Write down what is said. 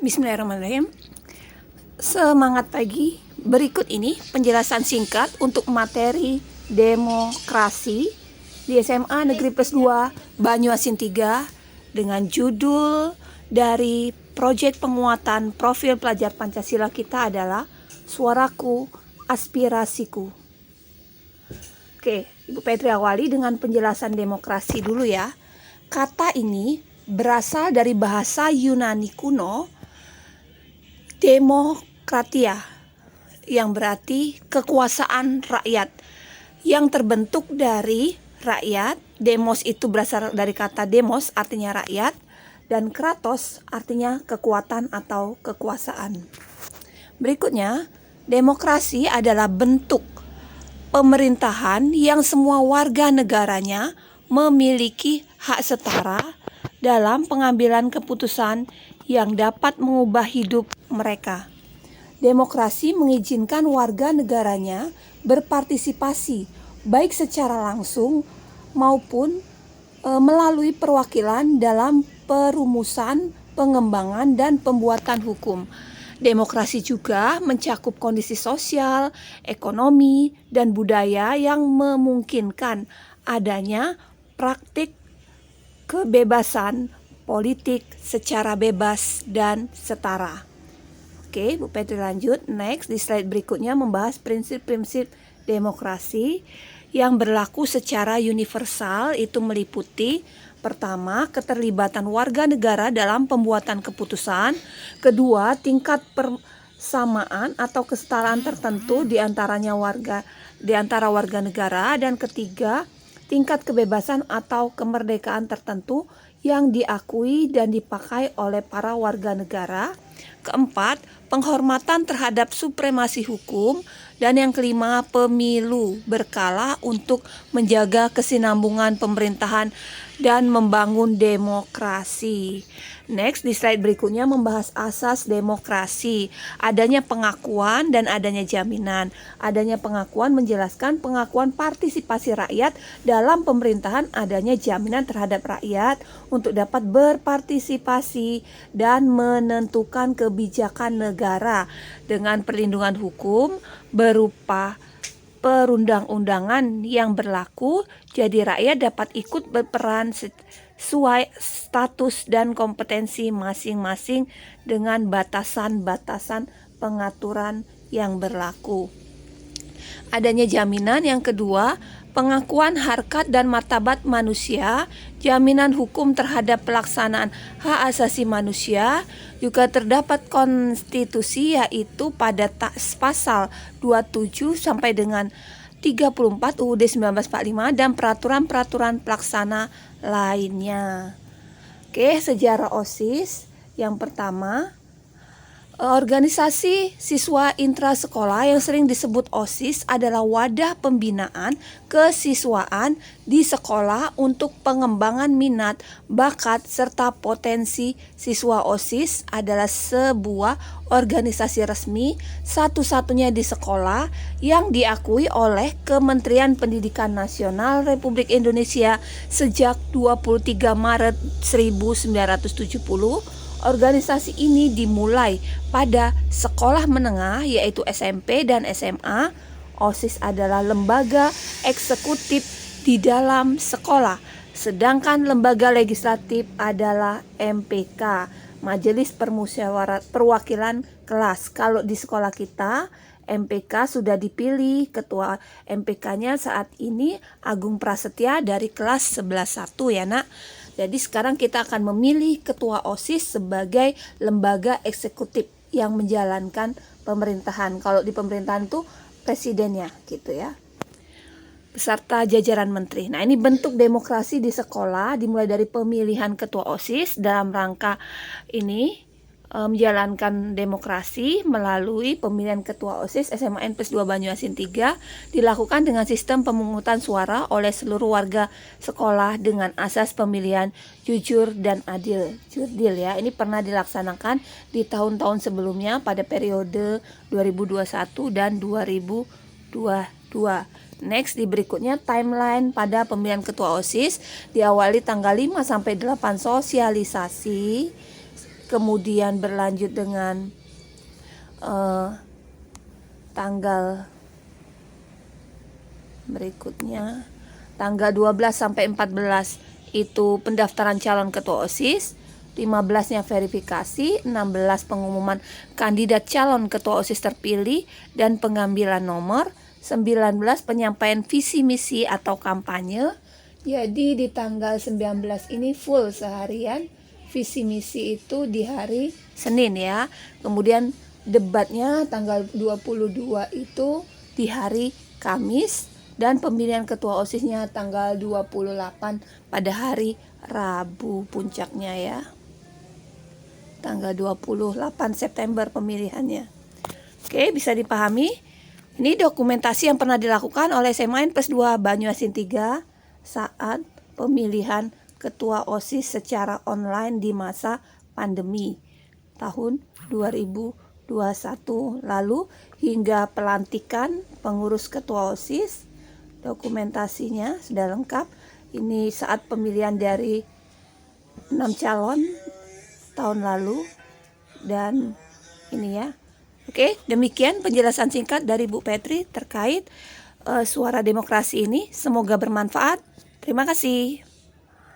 Bismillahirrahmanirrahim. Semangat pagi. Berikut ini penjelasan singkat untuk materi demokrasi di SMA Negeri Plus 2 Banyuasin 3 dengan judul dari proyek penguatan profil pelajar Pancasila kita adalah Suaraku, Aspirasiku. Oke, Ibu Petri awali dengan penjelasan demokrasi dulu ya. Kata ini berasal dari bahasa Yunani kuno demokratia, yang berarti kekuasaan rakyat, yang terbentuk dari rakyat. Demos itu berasal dari kata demos, artinya rakyat, dan kratos artinya kekuatan atau kekuasaan. Berikutnya, demokrasi adalah bentuk pemerintahan yang semua warga negaranya memiliki hak setara dalam pengambilan keputusan yang dapat mengubah hidup mereka. Demokrasi mengizinkan warga negaranya berpartisipasi baik secara langsung maupun melalui perwakilan dalam perumusan, pengembangan, dan pembuatan hukum. Demokrasi juga mencakup kondisi sosial, ekonomi, dan budaya yang memungkinkan adanya praktik kebebasan politik secara bebas dan setara. Oke, Bu Petri lanjut. Next, di slide berikutnya membahas prinsip-prinsip demokrasi yang berlaku secara universal. Itu meliputi pertama, keterlibatan warga negara dalam pembuatan keputusan. Kedua, tingkat persamaan atau kesetaraan tertentu di antara warga negara. Dan ketiga, tingkat kebebasan atau kemerdekaan tertentu yang diakui dan dipakai oleh para warga negara. Keempat, penghormatan terhadap supremasi hukum. Dan yang kelima, pemilu berkala untuk menjaga kesinambungan pemerintahan dan membangun demokrasi. Next, di slide berikutnya membahas asas demokrasi. Adanya pengakuan dan adanya jaminan. Adanya pengakuan menjelaskan pengakuan partisipasi rakyat dalam pemerintahan, adanya jaminan terhadap rakyat untuk dapat berpartisipasi dan menentukan kebijakan negara dengan perlindungan hukum berupa perundang-undangan yang berlaku, jadi rakyat dapat ikut berperan sesuai status dan kompetensi masing-masing dengan batasan-batasan pengaturan yang berlaku. Adanya jaminan yang kedua, pengakuan harkat dan martabat manusia, jaminan hukum terhadap pelaksanaan hak asasi manusia, juga terdapat konstitusi yaitu pada pasal 27 sampai dengan 34 UUD 1945 dan peraturan-peraturan pelaksana lainnya. Oke, sejarah OSIS. Yang pertama, organisasi siswa intrasekolah yang sering disebut OSIS adalah wadah pembinaan kesiswaan di sekolah untuk pengembangan minat, bakat, serta potensi siswa. OSIS adalah sebuah organisasi resmi satu-satunya di sekolah yang diakui oleh Kementerian Pendidikan Nasional Republik Indonesia sejak 23 Maret 1970. Organisasi ini dimulai pada sekolah menengah yaitu SMP dan SMA. OSIS adalah lembaga eksekutif di dalam sekolah, sedangkan lembaga legislatif adalah MPK, Majelis Perwakilan Kelas. Kalau di sekolah kita MPK sudah dipilih, ketua MPK-nya saat ini Agung Prasetya dari kelas 11-1 ya nak. Jadi sekarang kita akan memilih ketua OSIS sebagai lembaga eksekutif yang menjalankan pemerintahan. Kalau di pemerintahan itu presidennya gitu ya, beserta jajaran menteri. Nah, ini bentuk demokrasi di sekolah dimulai dari pemilihan ketua OSIS dalam rangka ini menjalankan demokrasi melalui pemilihan ketua OSIS SMA N+2 Banyuasin 3 dilakukan dengan sistem pemungutan suara oleh seluruh warga sekolah dengan asas pemilihan jujur dan adil. Jurdil ya, ini pernah dilaksanakan di tahun-tahun sebelumnya pada periode 2021 dan 2022. Next, di berikutnya timeline pada pemilihan ketua OSIS diawali tanggal 5 sampai 8 sosialisasi kemudian berlanjut dengan tanggal berikutnya, tanggal 12 sampai 14 itu pendaftaran calon ketua OSIS, 15-nya verifikasi, 16 pengumuman kandidat calon ketua OSIS terpilih dan pengambilan nomor, 19 penyampaian visi misi atau kampanye. Jadi di tanggal 19 ini full seharian, visi misi itu di hari Senin ya. Kemudian debatnya tanggal 22 itu di hari Kamis, dan pemilihan ketua OSISnya tanggal 28 pada hari Rabu puncaknya ya. Tanggal 28 September pemilihannya. Oke, bisa dipahami? Ini dokumentasi yang pernah dilakukan oleh SMA N+2 Banyuasin 3 saat pemilihan ketua OSIS secara online di masa pandemi tahun 2021 lalu hingga pelantikan pengurus ketua OSIS. Dokumentasinya sudah lengkap. Ini saat pemilihan dari 6 calon tahun lalu, dan ini ya. Oke, demikian penjelasan singkat dari Bu Petri terkait suara demokrasi ini. Semoga bermanfaat. Terima kasih.